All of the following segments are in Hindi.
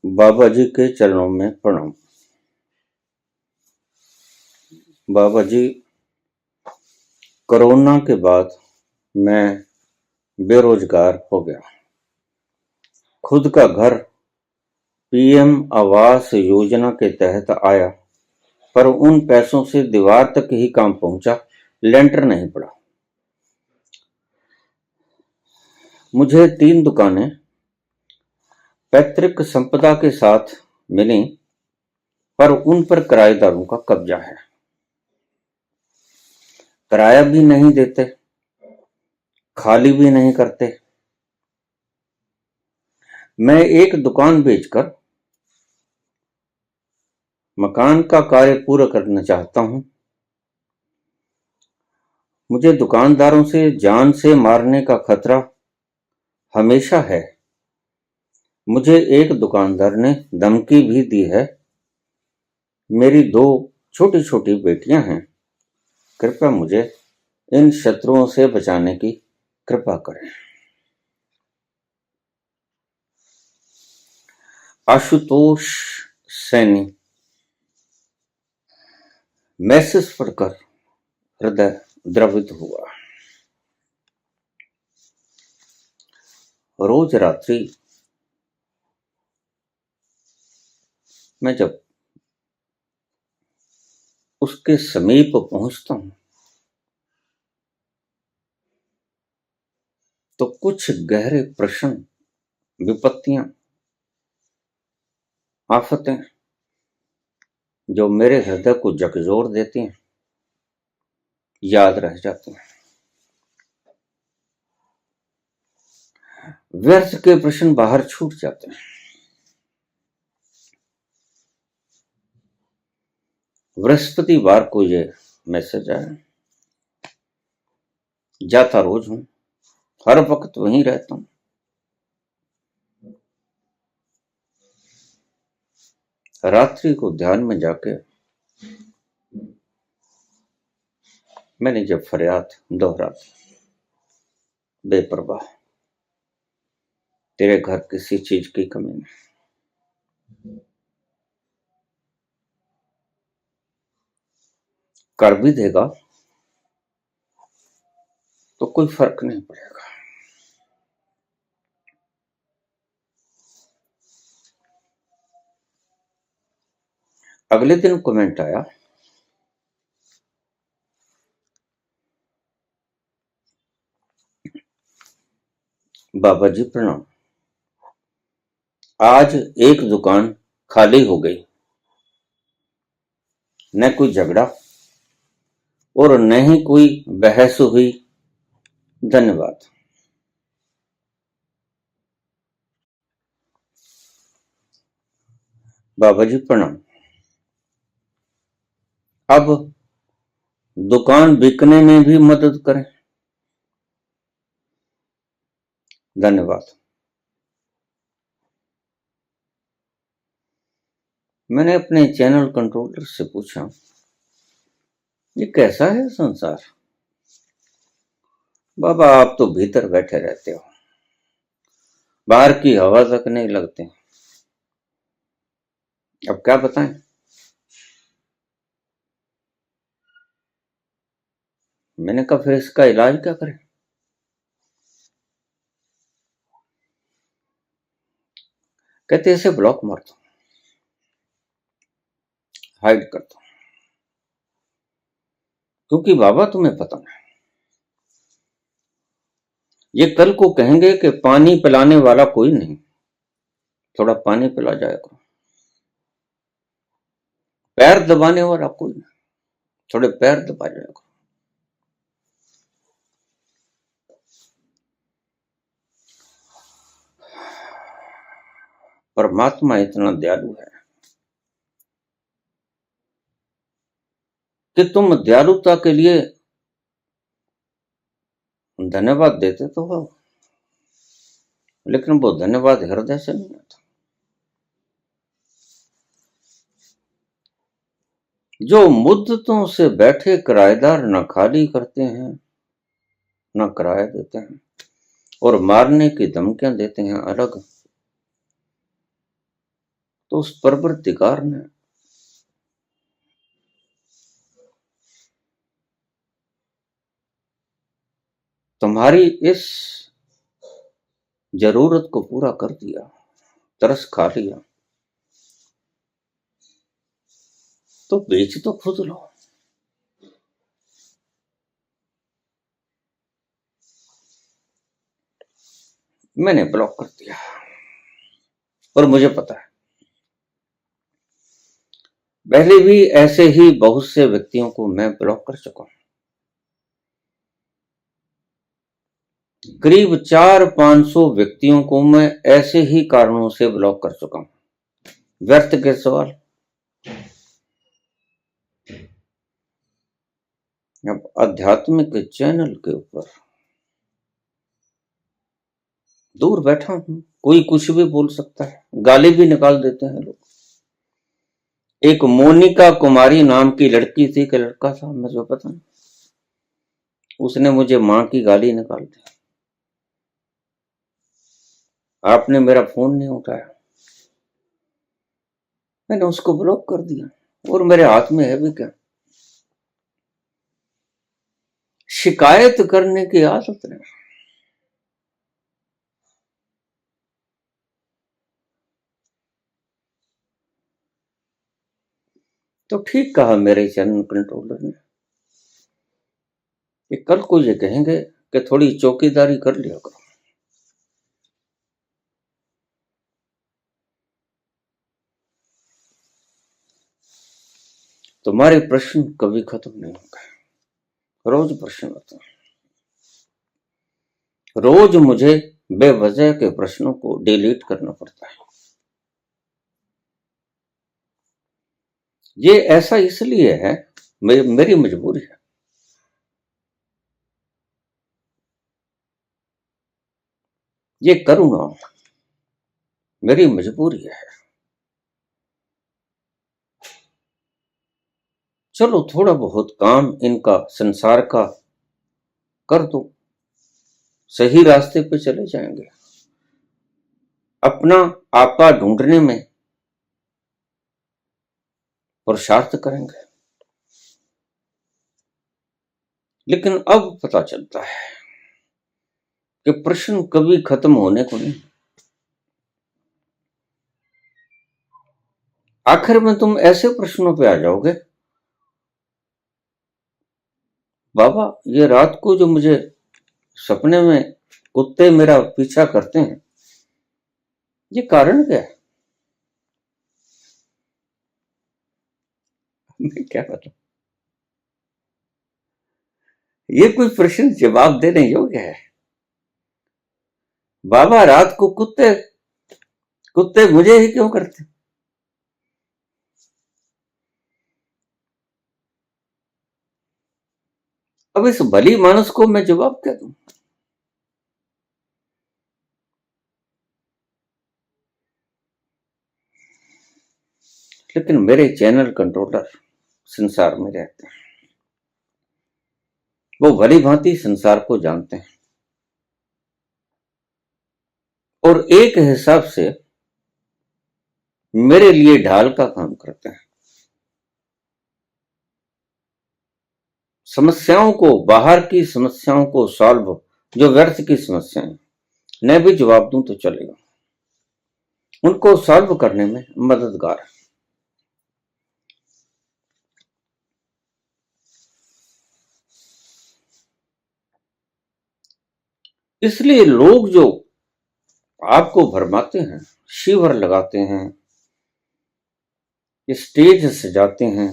बाबा जी के चरणों में प्रणाम। बाबा जी, कोरोना के बाद मैं बेरोजगार हो गया। खुद का घर पीएम आवास योजना के तहत आया, पर उन पैसों से दीवार तक ही काम पहुंचा, लेंटर नहीं पड़ा। मुझे 3 दुकानें पैतृक संपदा के साथ मिली, पर उन पर किराएदारों का कब्जा है। किराया भी नहीं देते, खाली भी नहीं करते। मैं एक दुकान बेचकर मकान का कार्य पूरा करना चाहता हूं। मुझे दुकानदारों से जान से मारने का खतरा हमेशा है। मुझे एक दुकानदार ने धमकी भी दी है। मेरी 2 छोटी-छोटी बेटियां हैं। कृपया मुझे इन शत्रुओं से बचाने की कृपा करें। आशुतोष सैनी। मैसेज पढ़कर हृदय द्रवित हुआ। रोज रात्रि मैं जब उसके समीप पहुंचता हूं तो कुछ गहरे प्रश्न, विपत्तियां, आफतें जो मेरे हृदय को झकझोर देती हैं, याद रह जाती हैं। व्यर्थ के प्रश्न बाहर छूट जाते हैं। बृहस्पतिवार को ये मैसेज आया। जाता रोज हूं, हर वक्त वहीं रहता हूं। रात्रि को ध्यान में जाके मैंने जब फरियाद दोहराई, बेपरवाह, तेरे घर किसी चीज की कमी नहीं। कर भी देगा तो कोई फर्क नहीं पड़ेगा। अगले दिन कमेंट आया, बाबा जी प्रणाम। आज एक दुकान खाली हो गई। न कोई झगड़ा और न ही कोई बहस हुई। धन्यवाद। बाबा जी प्रणाम। अब दुकान बिकने में भी मदद करें। धन्यवाद। मैंने अपने चैनल कंट्रोलर से पूछा, ये कैसा है संसार? बाबा, आप तो भीतर बैठे रहते हो, बाहर की हवा तक नहीं लगते। अब क्या बताएं? मैंने कहा फिर इसका इलाज क्या करें? कहते इसे ब्लॉक मार दो, हाइड कर दो। क्योंकि बाबा तुम्हें पता नहीं, ये कल को कहेंगे कि पानी पिलाने वाला कोई नहीं, थोड़ा पानी पिला जाया करो। पैर दबाने वाला कोई नहीं, थोड़े पैर दबा जाया करो। परमात्मा इतना दयालु है कि तुम दयालुता के लिए धन्यवाद देते तो हो, लेकिन वो धन्यवाद हृदय से नहीं आता। जो मुद्दतों से बैठे किराएदार न खाली करते हैं, न किराया देते हैं, और मारने की धमकियां देते हैं अलग, तो उस परवरदिगार ने तुम्हारी इस जरूरत को पूरा कर दिया, तरस खा लिया, तो बेच तो खुद लो। मैंने ब्लॉक कर दिया और मुझे पता है पहले भी ऐसे ही बहुत से व्यक्तियों को मैं ब्लॉक कर चुका हूं। करीब 400-500 व्यक्तियों को मैं ऐसे ही कारणों से ब्लॉक कर चुका हूं। व्यर्थ के सवाल। अब आध्यात्मिक चैनल के ऊपर दूर बैठा हूं, कोई कुछ भी बोल सकता है, गाली भी निकाल देते हैं लोग। एक मोनिका कुमारी नाम की लड़की थी कि लड़का था, मुझे पता नहीं, उसने मुझे मां की गाली निकाल दी। आपने मेरा फोन नहीं उठाया, मैंने उसको ब्लॉक कर दिया। और मेरे हाथ में है भी क्या, शिकायत करने की आदत नहीं। तो ठीक कहा मेरे चैनल कंट्रोलर ने कि कल को ये कहेंगे कि थोड़ी चौकीदारी कर लिया करो। तुम्हारे प्रश्न कभी खत्म नहीं होंगे, रोज प्रश्न आते हैं। रोज मुझे बेवजह के प्रश्नों को डिलीट करना पड़ता है। ये ऐसा इसलिए है, मेरी मजबूरी है। ये करूंगा, मेरी मजबूरी है। चलो थोड़ा बहुत काम इनका संसार का कर दो, सही रास्ते पे चले जाएंगे, अपना आपा ढूंढने में पुरुषार्थ करेंगे। लेकिन अब पता चलता है कि प्रश्न कभी खत्म होने को नहीं। आखिर में तुम ऐसे प्रश्नों पे आ जाओगे, बाबा ये रात को जो मुझे सपने में कुत्ते मेरा पीछा करते हैं, ये कारण क्या है? मैं क्या बताऊं, ये कोई प्रश्न जवाब देने योग्य है? बाबा रात को कुत्ते कुत्ते मुझे ही क्यों करते? अब इस भली मानस को मैं जवाब क्या दूं? लेकिन मेरे चैनल कंट्रोलर संसार में रहते हैं, वो भली भांति संसार को जानते हैं और एक हिसाब से मेरे लिए ढाल का काम करते हैं। समस्याओं को, बाहर की समस्याओं को सॉल्व, जो व्यर्थ की समस्याएं, मैं भी जवाब दूं तो चलेगा, उनको सॉल्व करने में मददगार। इसलिए लोग जो आपको भरमाते हैं, शिविर लगाते हैं, स्टेज सजाते हैं,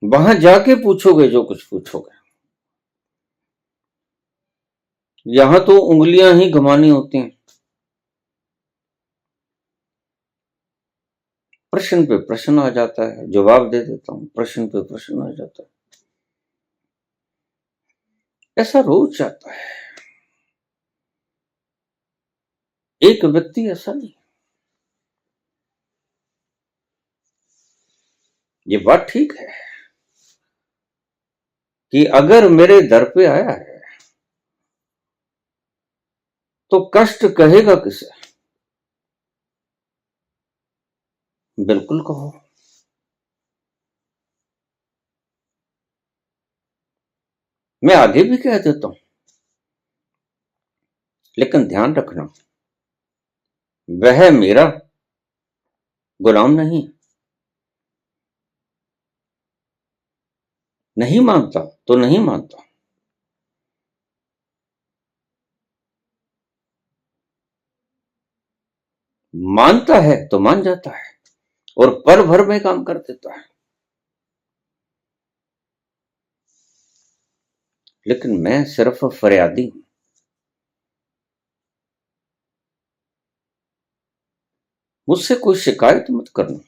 वहां जाके पूछोगे जो कुछ पूछोगे, यहां तो उंगलियां ही घुमानी होती हैं। प्रश्न पे प्रश्न आ जाता है, जवाब दे देता हूं, प्रश्न पे प्रश्न आ जाता है। ऐसा रोज जाता है, एक व्यक्ति ऐसा नहीं। ये बात ठीक है कि अगर मेरे दर पे आया है तो कष्ट कहेगा किसे? बिल्कुल कहो। मैं आगे भी कह देता हूं, लेकिन ध्यान रखना, वह मेरा गुलाम नहीं। नहीं मानता तो नहीं मानता। मानता है तो मान जाता है और पल भर में काम कर देता है। लेकिन मैं सिर्फ फरियादी हूं। मुझसे कोई शिकायत मत करना।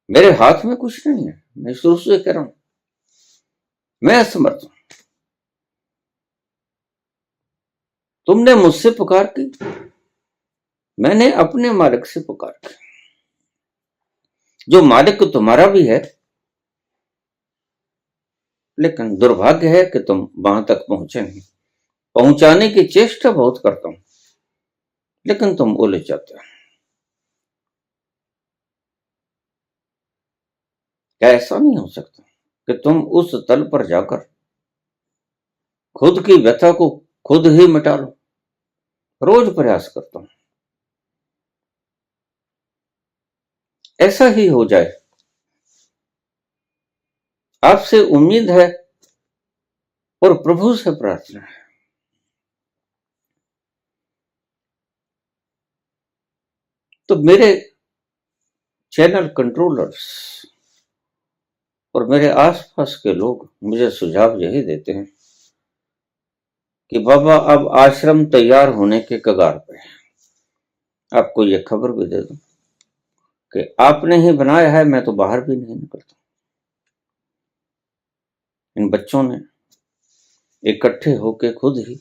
मेरे हाथ में कुछ नहीं है, मैं शुरू से कह रहा हूं, मैं असमर्थ हूं। तुमने मुझसे पुकार की, मैंने अपने मालिक से पुकार की, जो मालिक तुम्हारा भी है। लेकिन दुर्भाग्य है कि तुम वहां तक पहुंचे नहीं। पहुंचाने की चेष्टा बहुत करता हूं, लेकिन तुम उलझ जाते हो। क्या ऐसा नहीं हो सकता कि तुम उस तल पर जाकर खुद की व्यथा को खुद ही मिटा लो? रोज प्रयास करता हूं, ऐसा ही हो जाए। आपसे उम्मीद है और प्रभु से प्रार्थना है। तो मेरे चैनल कंट्रोलर्स और मेरे आसपास के लोग मुझे सुझाव यही देते हैं कि बाबा अब आश्रम तैयार होने के कगार पे है। आपको ये खबर भी दे दूं कि आपने ही बनाया है, मैं तो बाहर भी नहीं निकलता। इन बच्चों ने इकट्ठे होकर खुद ही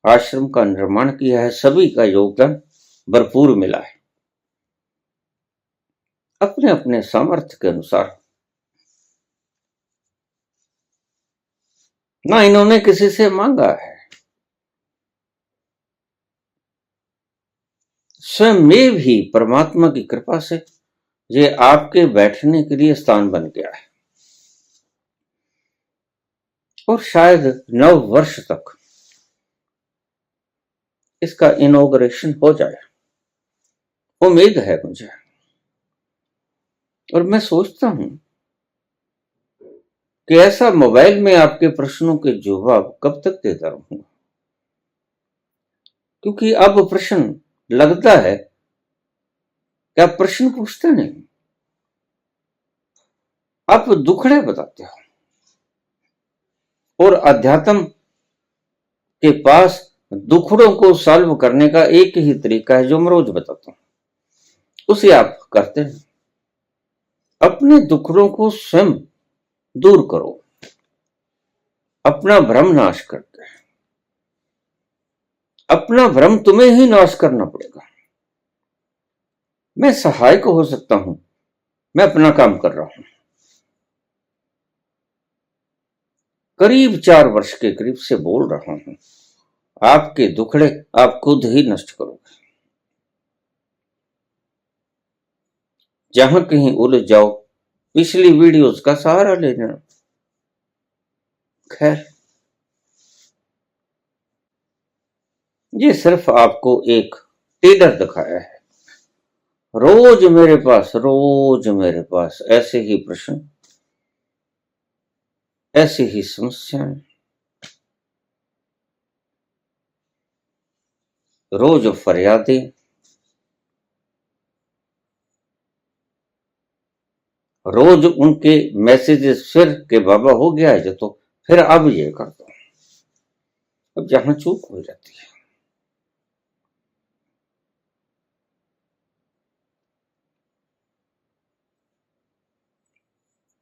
आश्रम का निर्माण किया है। सभी का योगदान भरपूर मिला है, अपने अपने सामर्थ्य के अनुसार। ना इन्होंने किसी से मांगा है, स्वयं में भी परमात्मा की कृपा से ये आपके बैठने के लिए स्थान बन गया है। और शायद 9 वर्ष तक इसका इनॉग्रेशन हो जाए, उम्मीद है मुझे। और मैं सोचता हूं कि ऐसा मोबाइल में आपके प्रश्नों के जवाब कब तक देता रहूंगा, क्योंकि अब प्रश्न लगता है कि आप प्रश्न पूछते नहीं, आप दुखड़े बताते हो। और अध्यात्म के पास दुखड़ों को सॉल्व करने का एक ही तरीका है जो मैं रोज बताता हूं, उसे आप करते हैं। अपने दुखड़ों को स्वयं दूर करो, अपना भ्रम नाश करके। अपना भ्रम तुम्हें ही नाश करना पड़ेगा। मैं सहायक हो सकता हूं, मैं अपना काम कर रहा हूं। करीब 4 वर्ष के करीब से बोल रहा हूं, आपके दुखड़े आप खुद ही नष्ट करोगे। जहां कहीं उलझ जाओ, पिछली वीडियोस का सहारा ले लेना। खैर, ये सिर्फ आपको एक टेलर दिखाया है। रोज मेरे पास ऐसे ही प्रश्न, ऐसी ही समस्याएं, रोज फरियादें, रोज उनके मैसेजेस फिर के बाबा हो गया है जो, तो फिर अब ये करता हूं। अब जहां चूक हो जाती है,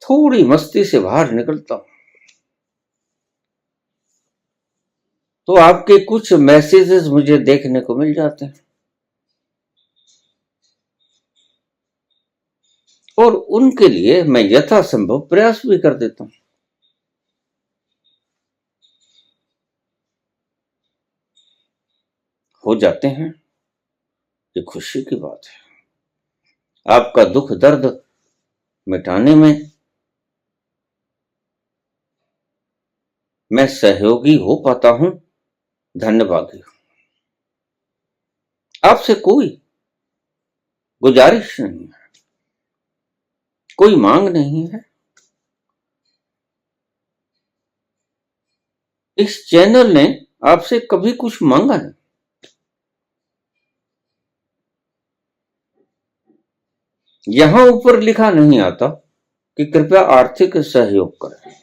थोड़ी मस्ती से बाहर निकलता हूं, तो आपके कुछ मैसेजेस मुझे देखने को मिल जाते हैं। और उनके लिए मैं यथासंभव प्रयास भी कर देता हूं। हो जाते हैं, ये खुशी की बात है। आपका दुख दर्द मिटाने में मैं सहयोगी हो पाता हूं, धन्यवाद। आपसे कोई गुजारिश नहीं है, कोई मांग नहीं है। इस चैनल ने आपसे कभी कुछ मांगा नहीं। यहां ऊपर लिखा नहीं आता कि कृपया आर्थिक सहयोग करें।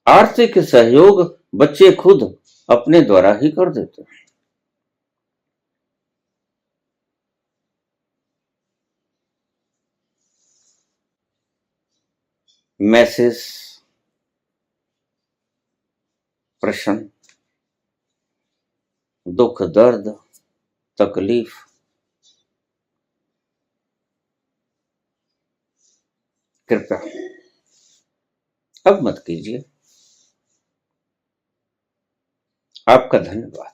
आर्थिक सहयोग बच्चे खुद अपने द्वारा ही कर देते हैं। मैसेज, प्रश्न, दुख दर्द, तकलीफ, कृपया अब मत कीजिए। आपका धन्यवाद।